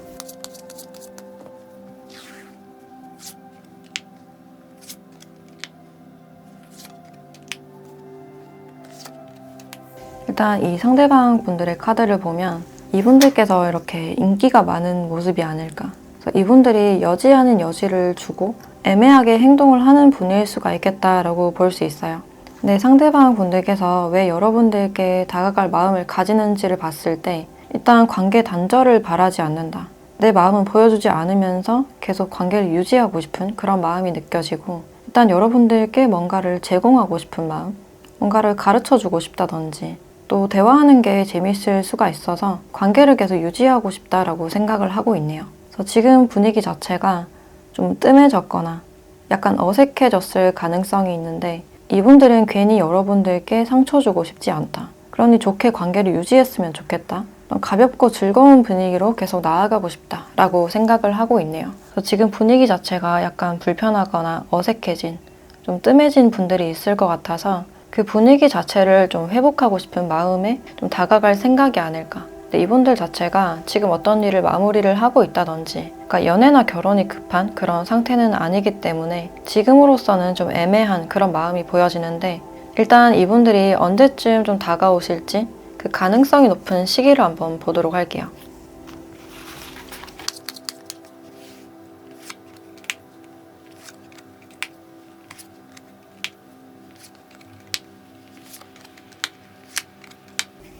일단 이 상대방 분들의 카드를 보면 이분들께서 이렇게 인기가 많은 모습이 아닐까. 그래서 이분들이 여지 아닌 여지를 주고 애매하게 행동을 하는 분일 수가 있겠다라고 볼 수 있어요. 근데 상대방 분들께서 왜 여러분들께 다가갈 마음을 가지는지를 봤을 때 일단 관계 단절을 바라지 않는다. 내 마음은 보여주지 않으면서 계속 관계를 유지하고 싶은 그런 마음이 느껴지고 일단 여러분들께 뭔가를 제공하고 싶은 마음, 뭔가를 가르쳐주고 싶다든지 또 대화하는 게 재밌을 수가 있어서 관계를 계속 유지하고 싶다라고 생각을 하고 있네요. 그래서 지금 분위기 자체가 좀 뜸해졌거나 약간 어색해졌을 가능성이 있는데 이분들은 괜히 여러분들께 상처 주고 싶지 않다. 그러니 좋게 관계를 유지했으면 좋겠다. 가볍고 즐거운 분위기로 계속 나아가고 싶다라고 생각을 하고 있네요. 그래서 지금 분위기 자체가 약간 불편하거나 어색해진, 좀 뜸해진 분들이 있을 것 같아서 그 분위기 자체를 좀 회복하고 싶은 마음에 좀 다가갈 생각이 아닐까. 근데 이분들 자체가 지금 어떤 일을 마무리를 하고 있다든지 그러니까 연애나 결혼이 급한 그런 상태는 아니기 때문에 지금으로서는 좀 애매한 그런 마음이 보여지는데 일단 이분들이 언제쯤 좀 다가오실지 그 가능성이 높은 시기를 한번 보도록 할게요.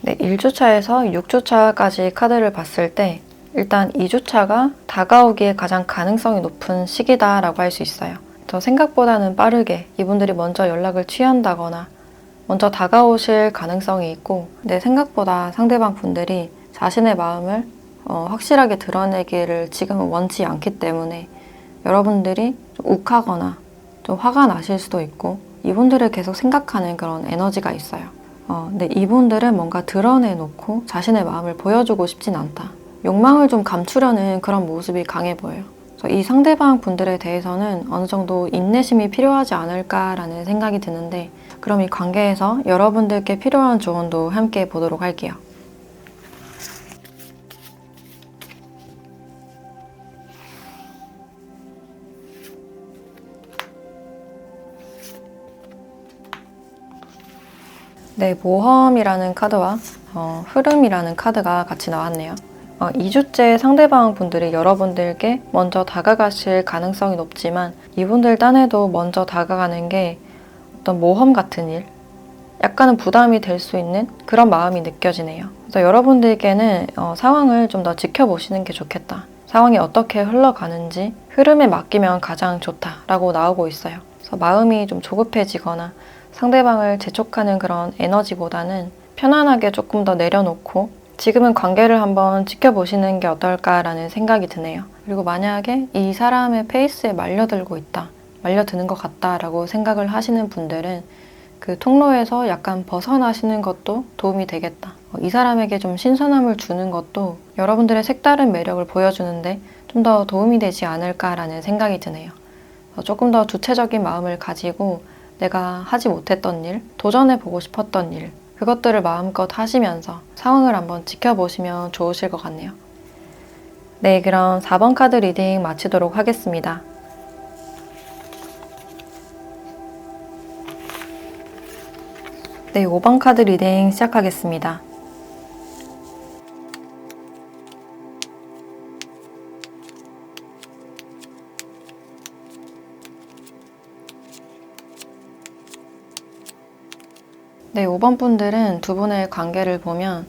네, 1주차에서 6주차까지 카드를 봤을 때 일단 2주차가 다가오기에 가장 가능성이 높은 시기다라고 할 수 있어요. 더 생각보다는 빠르게 이분들이 먼저 연락을 취한다거나 먼저 다가오실 가능성이 있고 근데 생각보다 상대방 분들이 자신의 마음을 확실하게 드러내기를 지금은 원치 않기 때문에 여러분들이 좀 욱하거나 좀 화가 나실 수도 있고 이분들을 계속 생각하는 그런 에너지가 있어요. 근데 이분들은 뭔가 드러내놓고 자신의 마음을 보여주고 싶진 않다. 욕망을 좀 감추려는 그런 모습이 강해 보여요. 그래서 이 상대방 분들에 대해서는 어느 정도 인내심이 필요하지 않을까라는 생각이 드는데 그럼 이 관계에서 여러분들께 필요한 조언도 함께 보도록 할게요. 네, 모험이라는 카드와 흐름이라는 카드가 같이 나왔네요. 2주째 상대방 분들이 여러분들께 먼저 다가가실 가능성이 높지만 이분들 딴에도 먼저 다가가는 게 어떤 모험 같은 일, 약간은 부담이 될 수 있는 그런 마음이 느껴지네요. 그래서 여러분들께는 상황을 좀 더 지켜보시는 게 좋겠다. 상황이 어떻게 흘러가는지 흐름에 맡기면 가장 좋다라고 나오고 있어요. 그래서 마음이 좀 조급해지거나 상대방을 재촉하는 그런 에너지보다는 편안하게 조금 더 내려놓고 지금은 관계를 한번 지켜보시는 게 어떨까라는 생각이 드네요. 그리고 만약에 이 사람의 페이스에 말려들고 있다, 말려드는 것 같다라고 생각을 하시는 분들은 그 통로에서 약간 벗어나시는 것도 도움이 되겠다. 이 사람에게 좀 신선함을 주는 것도 여러분들의 색다른 매력을 보여주는데 좀 더 도움이 되지 않을까라는 생각이 드네요. 조금 더 주체적인 마음을 가지고 내가 하지 못했던 일, 도전해보고 싶었던 일, 그것들을 마음껏 하시면서 상황을 한번 지켜보시면 좋으실 것 같네요. 네, 그럼 4번 카드 리딩 마치도록 하겠습니다. 네, 5번 카드 리딩 시작하겠습니다. 네, 5번 분들은 두 분의 관계를 보면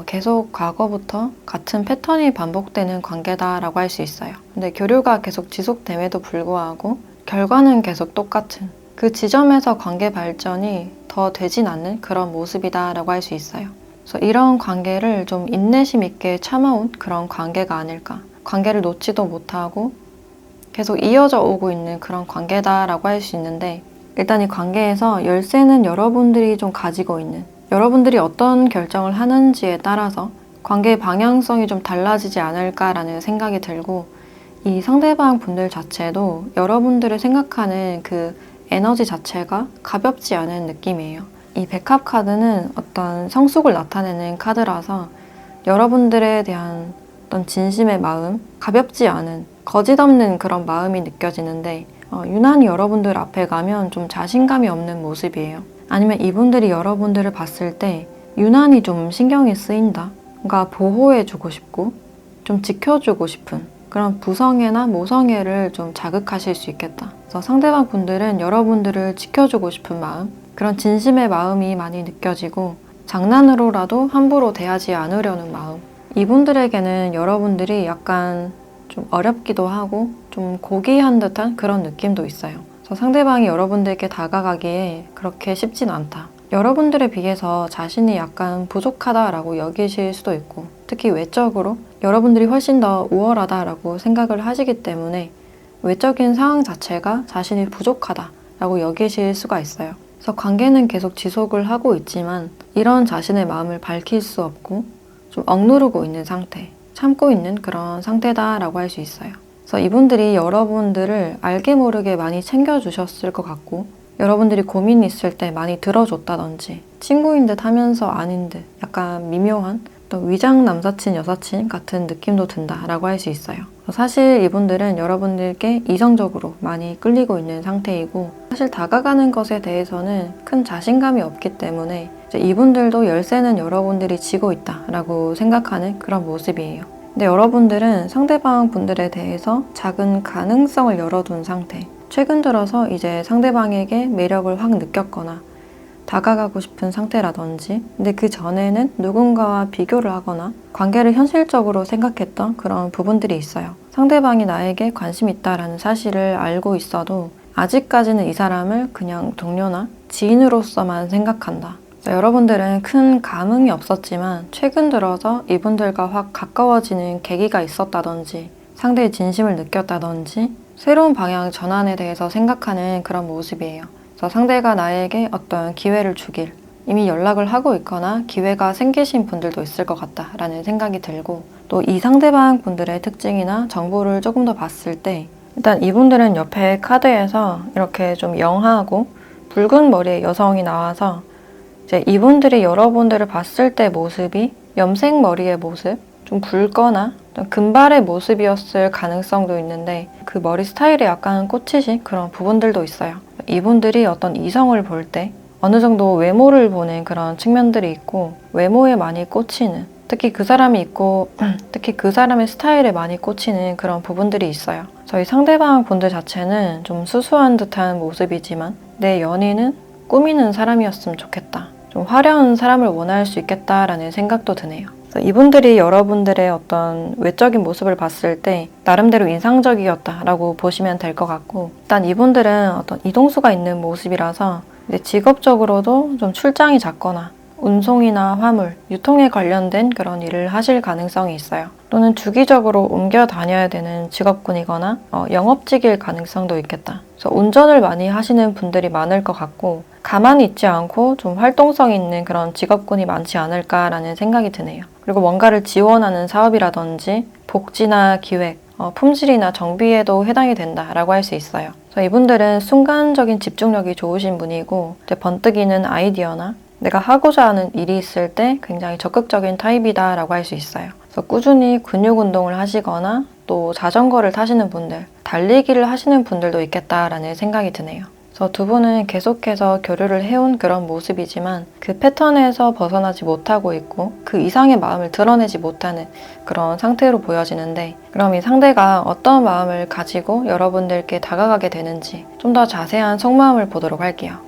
계속 과거부터 같은 패턴이 반복되는 관계다라고 할 수 있어요. 근데 교류가 계속 지속됨에도 불구하고 결과는 계속 똑같은 그 지점에서 관계 발전이 더 되진 않는 그런 모습이다라고 할 수 있어요. 그래서 이런 관계를 좀 인내심 있게 참아온 그런 관계가 아닐까. 관계를 놓지도 못하고 계속 이어져 오고 있는 그런 관계다라고 할 수 있는데, 일단 이 관계에서 열쇠는 여러분들이 좀 가지고 있는, 여러분들이 어떤 결정을 하는지에 따라서 관계의 방향성이 좀 달라지지 않을까라는 생각이 들고, 이 상대방 분들 자체도 여러분들을 생각하는 그 에너지 자체가 가볍지 않은 느낌이에요. 이 백합 카드는 어떤 성숙을 나타내는 카드라서 여러분들에 대한 어떤 진심의 마음, 가볍지 않은, 거짓 없는 그런 마음이 느껴지는데, 유난히 여러분들 앞에 가면 좀 자신감이 없는 모습이에요. 아니면 이분들이 여러분들을 봤을 때 유난히 좀 신경이 쓰인다. 뭔가 보호해주고 싶고 좀 지켜주고 싶은 그런 부성애나 모성애를 좀 자극하실 수 있겠다. 그래서 상대방 분들은 여러분들을 지켜주고 싶은 마음, 그런 진심의 마음이 많이 느껴지고, 장난으로라도 함부로 대하지 않으려는 마음, 이분들에게는 여러분들이 약간 좀 어렵기도 하고 좀 고귀한 듯한 그런 느낌도 있어요. 그래서 상대방이 여러분들께 다가가기에 그렇게 쉽진 않다. 여러분들에 비해서 자신이 약간 부족하다라고 여기실 수도 있고, 특히 외적으로 여러분들이 훨씬 더 우월하다라고 생각을 하시기 때문에 외적인 상황 자체가 자신이 부족하다라고 여기실 수가 있어요. 그래서 관계는 계속 지속을 하고 있지만 이런 자신의 마음을 밝힐 수 없고 좀 억누르고 있는 상태, 참고 있는 그런 상태다라고 할 수 있어요. 그래서 이분들이 여러분들을 알게 모르게 많이 챙겨주셨을 것 같고, 여러분들이 고민이 있을 때 많이 들어줬다든지, 친구인 듯 하면서 아닌 듯 약간 미묘한 또 위장 남사친 여사친 같은 느낌도 든다라고 할 수 있어요. 사실 이분들은 여러분들께 이성적으로 많이 끌리고 있는 상태이고, 사실 다가가는 것에 대해서는 큰 자신감이 없기 때문에 이분들도 열쇠는 여러분들이 쥐고 있다라고 생각하는 그런 모습이에요. 근데 여러분들은 상대방 분들에 대해서 작은 가능성을 열어둔 상태, 최근 들어서 이제 상대방에게 매력을 확 느꼈거나 다가가고 싶은 상태라든지, 근데 그 전에는 누군가와 비교를 하거나 관계를 현실적으로 생각했던 그런 부분들이 있어요. 상대방이 나에게 관심 있다라는 사실을 알고 있어도 아직까지는 이 사람을 그냥 동료나 지인으로서만 생각한다. 여러분들은 큰 감흥이 없었지만 최근 들어서 이분들과 확 가까워지는 계기가 있었다든지, 상대의 진심을 느꼈다든지, 새로운 방향 전환에 대해서 생각하는 그런 모습이에요. 그래서 상대가 나에게 어떤 기회를 주길, 이미 연락을 하고 있거나 기회가 생기신 분들도 있을 것 같다라는 생각이 들고, 또 이 상대방 분들의 특징이나 정보를 조금 더 봤을 때, 일단 이분들은 옆에 카드에서 이렇게 좀 영하고 붉은 머리의 여성이 나와서 이제 이분들이 여러분들을 봤을 때 모습이 염색 머리의 모습, 좀 굵거나 좀 금발의 모습이었을 가능성도 있는데, 그 머리 스타일에 약간 꽂히신 그런 부분들도 있어요. 이분들이 어떤 이성을 볼 때 어느 정도 외모를 보는 그런 측면들이 있고, 외모에 많이 꽂히는, 특히 그 사람이 있고 특히 그 사람의 스타일에 많이 꽂히는 그런 부분들이 있어요. 저희 상대방 분들 자체는 좀 수수한 듯한 모습이지만 내 연인은 꾸미는 사람이었으면 좋겠다, 좀 화려한 사람을 원할 수 있겠다라는 생각도 드네요. 그래서 이분들이 여러분들의 어떤 외적인 모습을 봤을 때 나름대로 인상적이었다라고 보시면 될 것 같고, 일단 이분들은 어떤 이동수가 있는 모습이라서 이제 직업적으로도 좀 출장이 잦거나 운송이나 화물, 유통에 관련된 그런 일을 하실 가능성이 있어요. 또는 주기적으로 옮겨 다녀야 되는 직업군이거나 영업직일 가능성도 있겠다. 그래서 운전을 많이 하시는 분들이 많을 것 같고, 가만히 있지 않고 좀 활동성 있는 그런 직업군이 많지 않을까라는 생각이 드네요. 그리고 뭔가를 지원하는 사업이라든지 복지나 기획, 품질이나 정비에도 해당이 된다라고 할 수 있어요. 그래서 이분들은 순간적인 집중력이 좋으신 분이고, 이제 번뜩이는 아이디어나 내가 하고자 하는 일이 있을 때 굉장히 적극적인 타입이다 라고 할 수 있어요. 그래서 꾸준히 근육 운동을 하시거나 또 자전거를 타시는 분들, 달리기를 하시는 분들도 있겠다라는 생각이 드네요. 그래서 두 분은 계속해서 교류를 해온 그런 모습이지만 그 패턴에서 벗어나지 못하고 있고 그 이상의 마음을 드러내지 못하는 그런 상태로 보여지는데, 그럼 이 상대가 어떤 마음을 가지고 여러분들께 다가가게 되는지 좀 더 자세한 속마음을 보도록 할게요.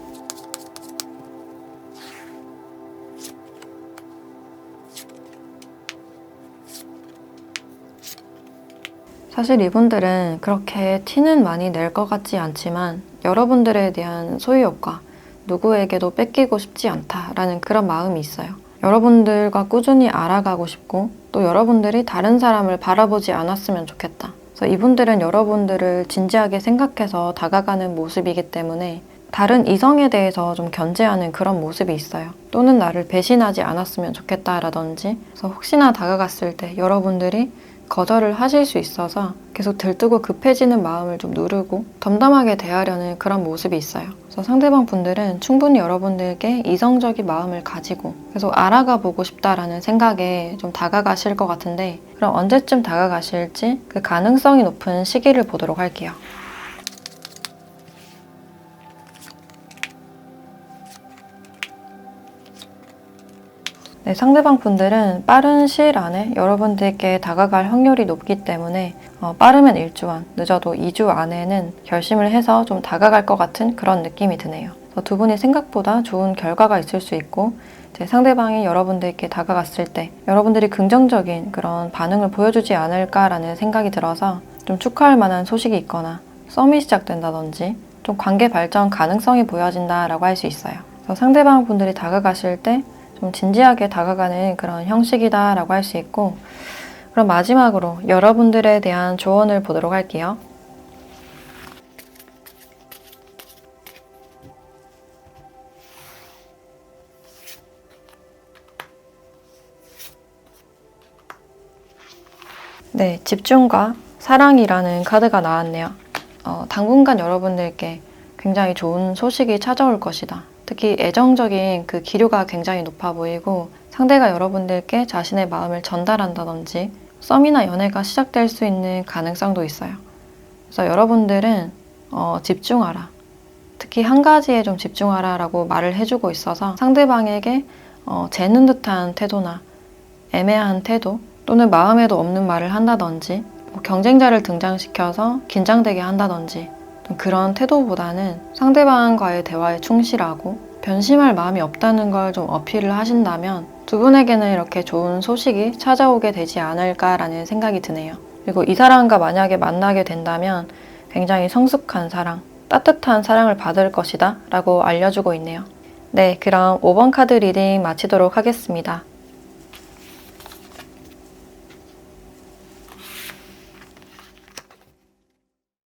사실 이분들은 그렇게 티는 많이 낼 것 같지 않지만 여러분들에 대한 소유욕과 누구에게도 뺏기고 싶지 않다라는 그런 마음이 있어요. 여러분들과 꾸준히 알아가고 싶고 또 여러분들이 다른 사람을 바라보지 않았으면 좋겠다. 그래서 이분들은 여러분들을 진지하게 생각해서 다가가는 모습이기 때문에 다른 이성에 대해서 좀 견제하는 그런 모습이 있어요. 또는 나를 배신하지 않았으면 좋겠다라든지, 그래서 혹시나 다가갔을 때 여러분들이 거절을 하실 수 있어서 계속 들뜨고 급해지는 마음을 좀 누르고 덤덤하게 대하려는 그런 모습이 있어요. 그래서 상대방 분들은 충분히 여러분들께 이성적인 마음을 가지고 계속 알아가 보고 싶다라는 생각에 좀 다가가실 것 같은데, 그럼 언제쯤 다가가실지 그 가능성이 높은 시기를 보도록 할게요. 네, 상대방 분들은 빠른 시일 안에 여러분들께 다가갈 확률이 높기 때문에 빠르면 1주 안, 늦어도 2주 안에는 결심을 해서 좀 다가갈 것 같은 그런 느낌이 드네요. 그래서 두 분이 생각보다 좋은 결과가 있을 수 있고, 이제 상대방이 여러분들께 다가갔을 때 여러분들이 긍정적인 그런 반응을 보여주지 않을까라는 생각이 들어서 좀 축하할 만한 소식이 있거나 썸이 시작된다든지 좀 관계 발전 가능성이 보여진다라고 할 수 있어요. 그래서 상대방 분들이 다가가실 때 좀 진지하게 다가가는 그런 형식이다라고 할 수 있고, 그럼 마지막으로 여러분들에 대한 조언을 보도록 할게요. 네, 집중과 사랑이라는 카드가 나왔네요. 당분간 여러분들께 굉장히 좋은 소식이 찾아올 것이다. 특히 애정적인 그 기류가 굉장히 높아 보이고, 상대가 여러분들께 자신의 마음을 전달한다든지 썸이나 연애가 시작될 수 있는 가능성도 있어요. 그래서 여러분들은 집중하라. 특히 한 가지에 좀 집중하라 라고 말을 해주고 있어서 상대방에게 재는 듯한 태도나 애매한 태도 또는 마음에도 없는 말을 한다든지 경쟁자를 등장시켜서 긴장되게 한다든지 그런 태도보다는 상대방과의 대화에 충실하고 변심할 마음이 없다는 걸 좀 어필을 하신다면 두 분에게는 이렇게 좋은 소식이 찾아오게 되지 않을까라는 생각이 드네요. 그리고 이 사람과 만약에 만나게 된다면 굉장히 성숙한 사랑, 따뜻한 사랑을 받을 것이다 라고 알려주고 있네요. 네, 그럼 5번 카드 리딩 마치도록 하겠습니다.